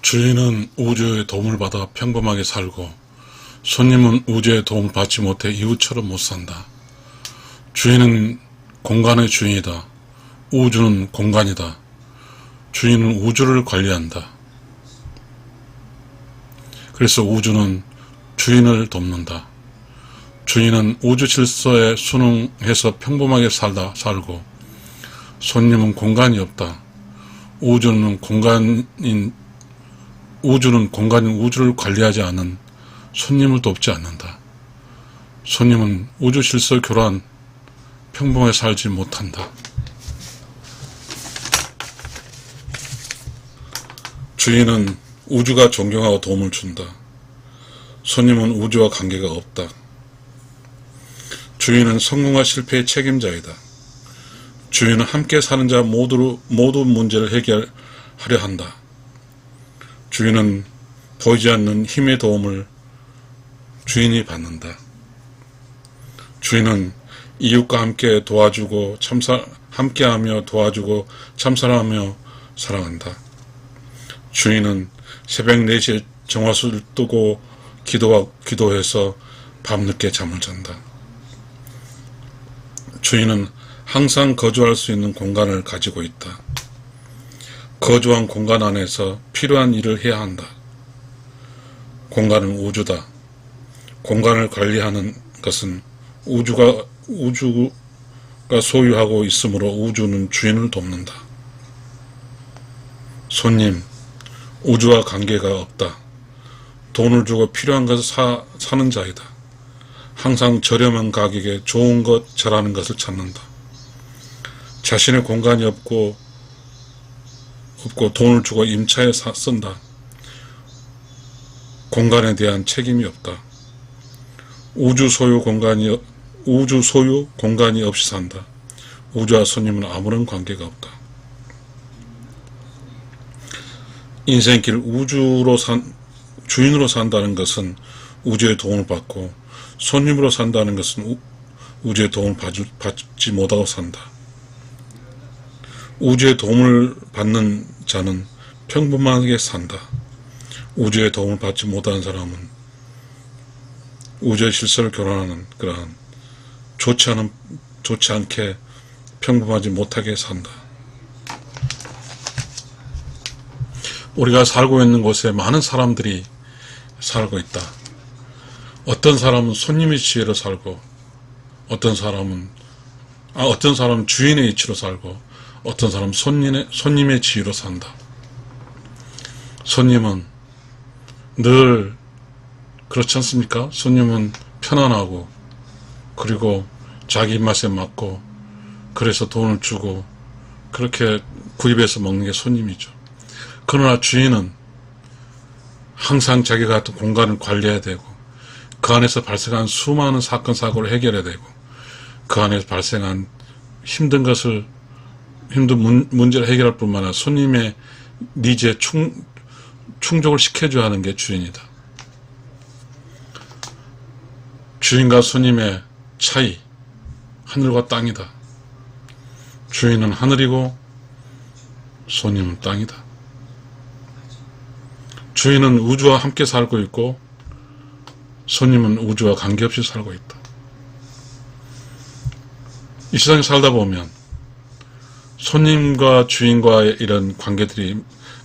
주인은 우주의 도움을 받아 평범하게 살고 손님은 우주의 도움을 받지 못해 이웃처럼 못 산다. 주인은 공간의 주인이다. 우주는 공간이다. 주인은 우주를 관리한다. 그래서 우주는 주인을 돕는다. 주인은 우주 질서에 순응해서 평범하게 살고 손님은 공간이 없다. 우주는 공간인 우주를 관리하지 않은 손님을 돕지 않는다. 손님은 우주 질서 교란 평범하게 살지 못한다. 주인은 우주가 존경하고 도움을 준다. 손님은 우주와 관계가 없다. 주인은 성공과 실패의 책임자이다. 주인은 함께 사는 자 모두 문제를 해결하려 한다. 주인은 보이지 않는 힘의 도움을 주인이 받는다. 주인은 이웃과 함께 도와주고 함께하며 도와주고 참사랑하며 사랑한다. 주인은 새벽 4시에 정화수를 뜨고 기도해서 밤늦게 잠을 잔다. 주인은 항상 거주할 수 있는 공간을 가지고 있다. 거주한 공간 안에서 필요한 일을 해야 한다. 공간은 우주다. 공간을 관리하는 것은 우주가 소유하고 있으므로 우주는 주인을 돕는다. 손님, 우주와 관계가 없다. 돈을 주고 필요한 것을 사는 자이다. 항상 저렴한 가격에 좋은 것, 잘하는 것을 찾는다. 자신의 공간이 없고 돈을 주고 임차에 쓴다. 공간에 대한 책임이 없다. 우주 소유 공간이 없이 산다. 우주와 손님은 아무런 관계가 없다. 인생길 주인으로 산다는 것은 우주의 도움을 받고 손님으로 산다는 것은 우주의 도움을 받지 못하고 산다. 우주의 도움을 받는 자는 평범하게 산다. 우주의 도움을 받지 못하는 사람은 우주의 질서를 교란하는 그러한 좋지 않게 평범하지 못하게 산다. 우리가 살고 있는 곳에 많은 사람들이 살고 있다. 어떤 사람은 손님의 지혜로 살고 어떤 사람은 주인의 이치로 살고 어떤 사람은 손님의 지혜로 산다. 손님은 늘 그렇지 않습니까? 손님은 편안하고 그리고 자기 입맛에 맞고 그래서 돈을 주고 그렇게 구입해서 먹는 게 손님이죠. 그러나 주인은 항상 자기가 같은 공간을 관리해야 되고 그 안에서 발생한 수많은 사건 사고를 해결해야 되고 그 안에서 발생한 힘든 문제를 해결할 뿐만 아니라 손님의 니즈에 충족을 시켜줘야 하는 게 주인이다. 주인과 손님의 차이, 하늘과 땅이다. 주인은 하늘이고 손님은 땅이다. 주인은 우주와 함께 살고 있고 손님은 우주와 관계없이 살고 있다. 이 세상에 살다 보면 손님과 주인과의 이런 관계들이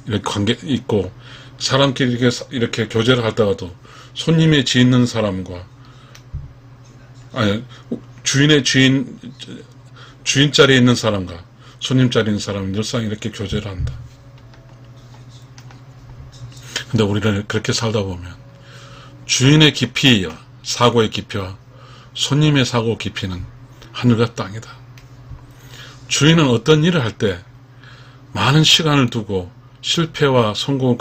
이렇게 관계 있고 사람끼리 이렇게 교제를 하다가도 손님의 지 있는 사람과 주인 자리에 있는 사람과 손님 자리에 있는 사람은 늘상 이렇게 교제를 한다. 근데 우리는 그렇게 살다 보면 주인의 깊이와 사고의 깊이와 손님의 사고 깊이는 하늘과 땅이다. 주인은 어떤 일을 할 때 많은 시간을 두고 실패와 성공을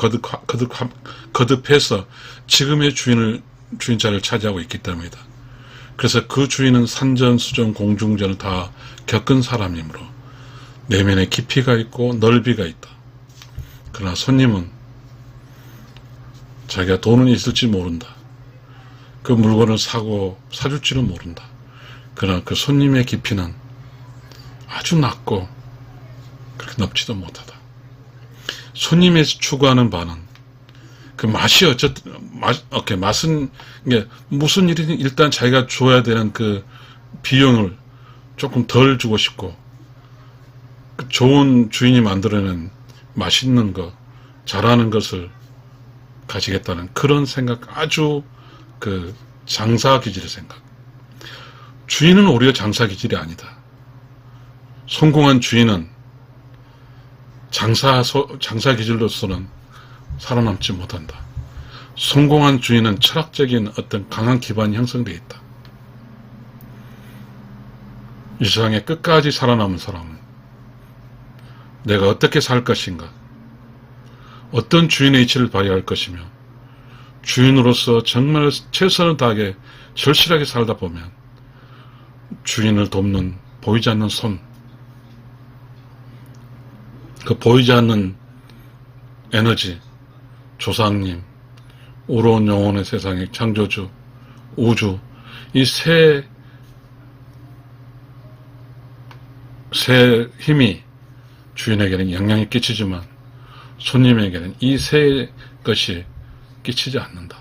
거듭해서 지금의 주인 자리를 차지하고 있기 때문이다. 그래서 그 주인은 산전수전 공중전을 다 겪은 사람이므로 내면에 깊이가 있고 넓이가 있다. 그러나 손님은 자기가 돈은 있을지 모른다. 그 물건을 사줄지는 모른다. 그러나 그 손님의 깊이는 아주 낮고 그렇게 넓지도 못하다. 손님에서 추구하는 바는 그 맛이 어쨌든, 맛은, 이게 무슨 일이든 일단 자기가 줘야 되는 그 비용을 조금 덜 주고 싶고, 그 좋은 주인이 만들어낸 맛있는 거, 잘하는 것을 가지겠다는 그런 생각, 아주 그 장사 기질의 생각. 주인은 오히려 장사 기질이 아니다. 성공한 주인은 장사 기질로서는 살아남지 못한다. 성공한 주인은 철학적인 어떤 강한 기반이 형성되어 있다. 이 세상에 끝까지 살아남은 사람은 내가 어떻게 살 것인가, 어떤 주인의 이치를 발휘할 것이며, 주인으로서 정말 최선을 다하게 절실하게 살다 보면 주인을 돕는 보이지 않는 손, 그 보이지 않는 에너지, 조상님, 우러운 영혼의 세상의 창조주, 우주, 이 세 힘이 주인에게는 영향이 끼치지만 손님에게는 이 세 것이 끼치지 않는다.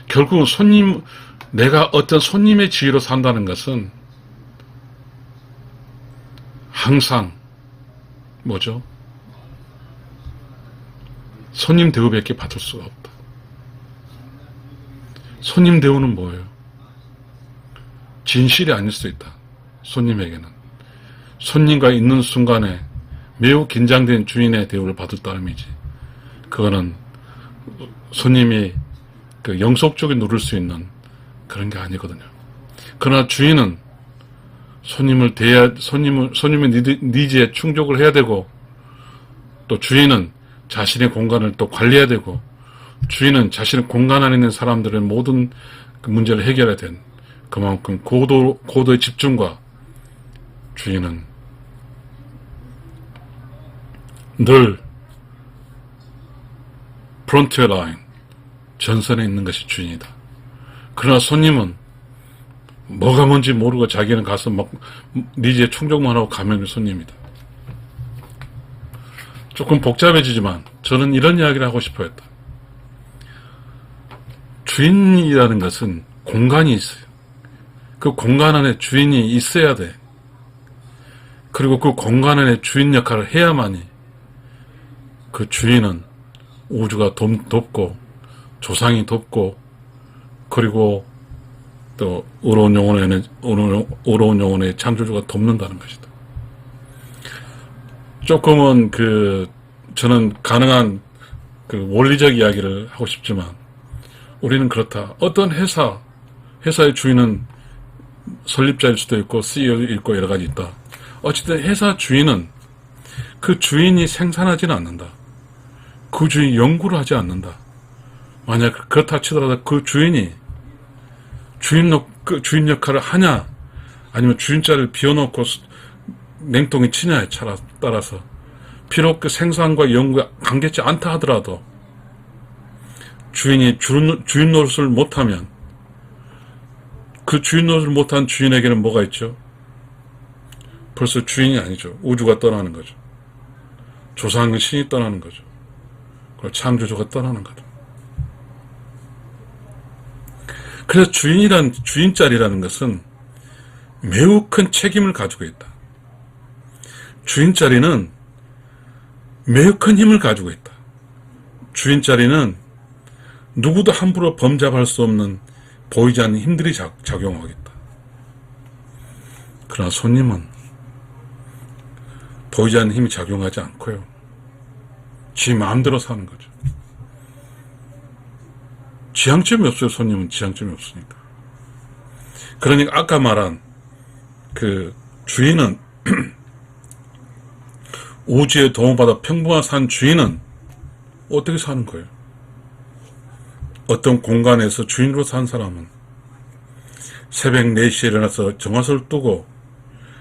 결국 내가 어떤 손님의 지위로 산다는 것은 항상 뭐죠? 손님 대우밖에 받을 수가 없다. 손님 대우는 뭐예요? 진실이 아닐 수 있다. 손님에게는. 손님과 있는 순간에 매우 긴장된 주인의 대우를 받을 따름이지. 그거는 손님이 그 영속적인 누릴 수 있는 그런 게 아니거든요. 그러나 주인은 손님의 니즈에 충족을 해야 되고, 또 주인은 자신의 공간을 또 관리해야 되고, 주인은 자신의 공간 안에 있는 사람들의 모든 그 문제를 해결해야 된 그만큼 고도의 집중과 주인은 늘 프론티어 라인, 전선에 있는 것이 주인이다. 그러나 손님은 뭐가 뭔지 모르고 자기는 가서 막 니즈에 충족만 하고 가면 손님이다. 조금 복잡해지지만 저는 이런 이야기를 하고 싶어 했다. 주인이라는 것은 공간이 있어요. 그 공간 안에 주인이 있어야 돼. 그리고 그 공간 안에 주인 역할을 해야만이 그 주인은 우주가 돕고 조상이 돕고, 그리고 또 의로운 영혼의 창조주가 돕는다는 것이다. 조금은 저는 가능한 그 원리적 이야기를 하고 싶지만, 우리는 그렇다. 어떤 회사의 주인은 설립자일 수도 있고 CEO일 있고 여러 가지 있다. 어쨌든 회사 주인은 그 주인이 생산하지는 않는다. 그 주인이 연구를 하지 않는다. 만약 그렇다 치더라도 그 주인이 주인 역할을 하냐, 아니면 주인 자리를 비워놓고 냉동에 치냐에 따라서, 비록 그 생산과 연구가 관계치 않다 하더라도 주인이 주인 노릇을 못하면, 그 주인 노릇을 못한 주인에게는 뭐가 있죠? 벌써 주인이 아니죠. 우주가 떠나는 거죠. 조상의 신이 떠나는 거죠. 그리고 창조주가 떠나는 거죠. 그래서 주인 자리라는 것은 매우 큰 책임을 가지고 있다. 주인 자리는 매우 큰 힘을 가지고 있다. 주인 자리는 누구도 함부로 범잡할 수 없는 보이지 않는 힘들이 작용하겠다. 그러나 손님은 보이지 않는 힘이 작용하지 않고요. 지 마음대로 사는 거죠. 지향점이 없어요. 손님은 지향점이 없으니까. 그러니까 아까 말한 그 주인은 우주에 도움받아 평범한 산 주인은 어떻게 사는 거예요? 어떤 공간에서 주인으로 산 사람은 새벽 4시에 일어나서 정화서를 뜨고,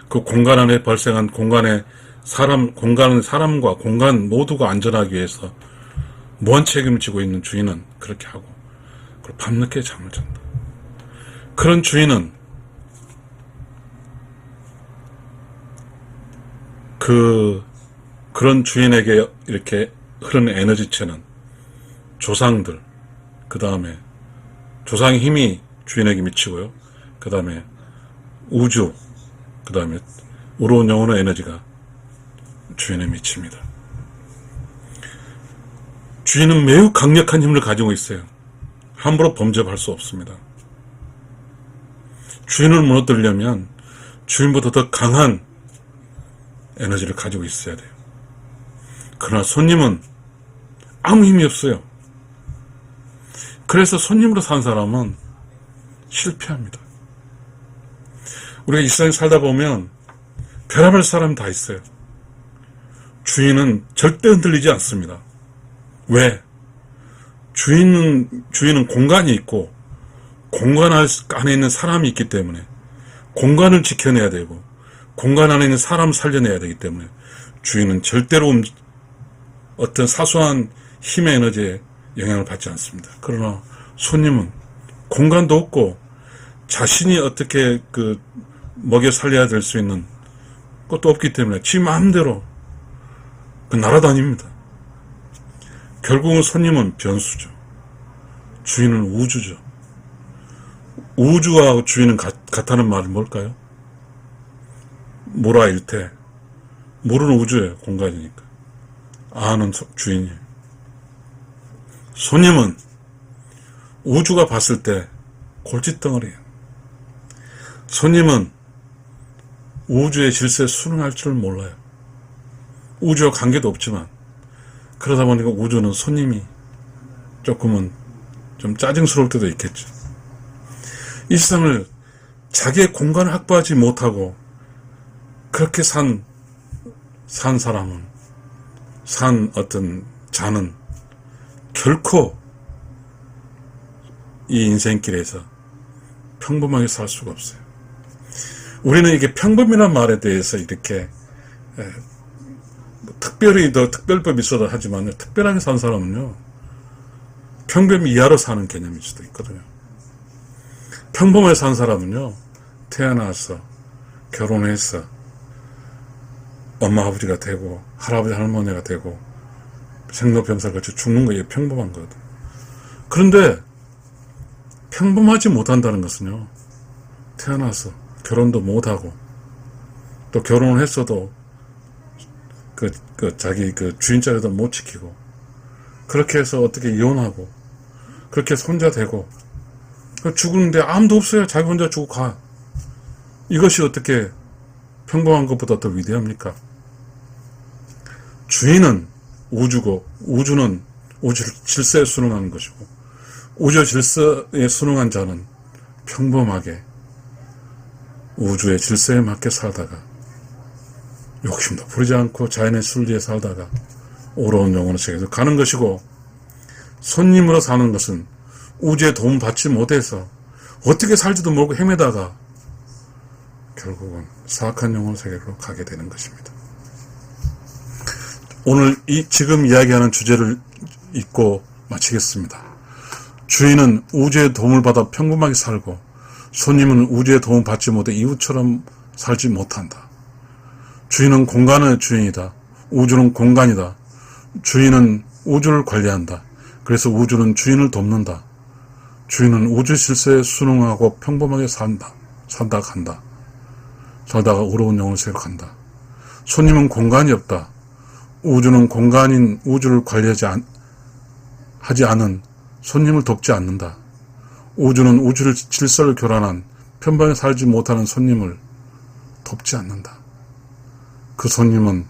그 공간 안에 발생한 사람과 공간 모두가 안전하기 위해서 무한 책임을 지고 있는 주인은 그렇게 하고, 그리고 밤늦게 잠을 잔다. 그런 주인은 그런 주인에게 이렇게 흐르는 에너지체는 조상들, 그 다음에 조상의 힘이 주인에게 미치고요. 그 다음에 우주, 그 다음에 우러운 영혼의 에너지가 주인에 미칩니다. 주인은 매우 강력한 힘을 가지고 있어요. 함부로 범접할 수 없습니다. 주인을 무너뜨리려면 주인보다 더 강한 에너지를 가지고 있어야 돼요. 그러나 손님은 아무 힘이 없어요. 그래서 손님으로 산 사람은 실패합니다. 우리가 이 세상에 살다 보면 별의별 사람이 다 있어요. 주인은 절대 흔들리지 않습니다. 왜? 주인은 공간이 있고 공간 안에 있는 사람이 있기 때문에 공간을 지켜내야 되고 공간 안에 있는 사람을 살려내야 되기 때문에 주인은 절대로 어떤 사소한 힘의 에너지에 영향을 받지 않습니다. 그러나 손님은 공간도 없고 자신이 어떻게 먹여 살려야 될 수 있는 것도 없기 때문에 지 마음대로 날아다닙니다. 결국은 손님은 변수죠. 주인은 우주죠. 우주와 주인은 같다는 말은 뭘까요? 무라 일태. 무는 우주예요. 공간이니까. 아는 주인이에요. 손님은 우주가 봤을 때 골칫덩어리예요. 손님은 우주의 질서에 순응할 줄 몰라요. 우주와 관계도 없지만 그러다 보니까 우주는 손님이 조금은 좀 짜증스러울 때도 있겠죠. 이 세상을 자기의 공간을 확보하지 못하고 그렇게 산 사람은, 어떤 자는 결코 이 인생길에서 평범하게 살 수가 없어요. 우리는 이게 평범이라는 말에 대해서 이렇게 특별히 더 특별법이 있어도 하지만 특별하게 산 사람은요, 평범 이하로 사는 개념일 수도 있거든요. 평범하게 산 사람은요, 태어나서 결혼해서 엄마 아버지가 되고 할아버지 할머니가 되고 생로병사를 거쳐 죽는 거 이게 평범한 거거든요. 그런데 평범하지 못한다는 것은요, 태어나서 결혼도 못하고 또 결혼을 했어도 자기 주인자리도 못 지키고 그렇게 해서 어떻게 이혼하고 그렇게 해서 혼자 되고 죽는데 아무도 없어요. 자기 혼자 죽고 가. 이것이 어떻게 평범한 것보다 더 위대합니까? 주인은 우주고 우주는 우주 질서에 순응하는 것이고 우주 질서에 순응한 자는 평범하게 우주의 질서에 맞게 살다가 욕심도 부리지 않고 자연의 순리에 살다가 오로운 영혼의 세계에서 가는 것이고, 손님으로 사는 것은 우주의 도움 받지 못해서 어떻게 살지도 모르고 헤매다가 결국은 사악한 영혼의 세계로 가게 되는 것입니다. 오늘 지금 이야기하는 주제를 잊고 마치겠습니다. 주인은 우주의 도움을 받아 평범하게 살고 손님은 우주의 도움을 받지 못해 이웃처럼 살지 못한다. 주인은 공간의 주인이다. 우주는 공간이다. 주인은 우주를 관리한다. 그래서 우주는 주인을 돕는다. 주인은 우주 질서에 순응하고 평범하게 산다 간다. 살다가 어려운 영혼을 세로 간다. 손님은 공간이 없다. 우주는 공간인 우주를 관리하지 않은 손님을 돕지 않는다. 우주는 우주를 질서를 교란한 평범하게 살지 못하는 손님을 돕지 않는다. 그 손님은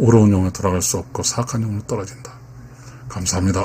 어려운 영혼에 돌아갈 수 없고 사악한 영혼에 떨어진다. 감사합니다.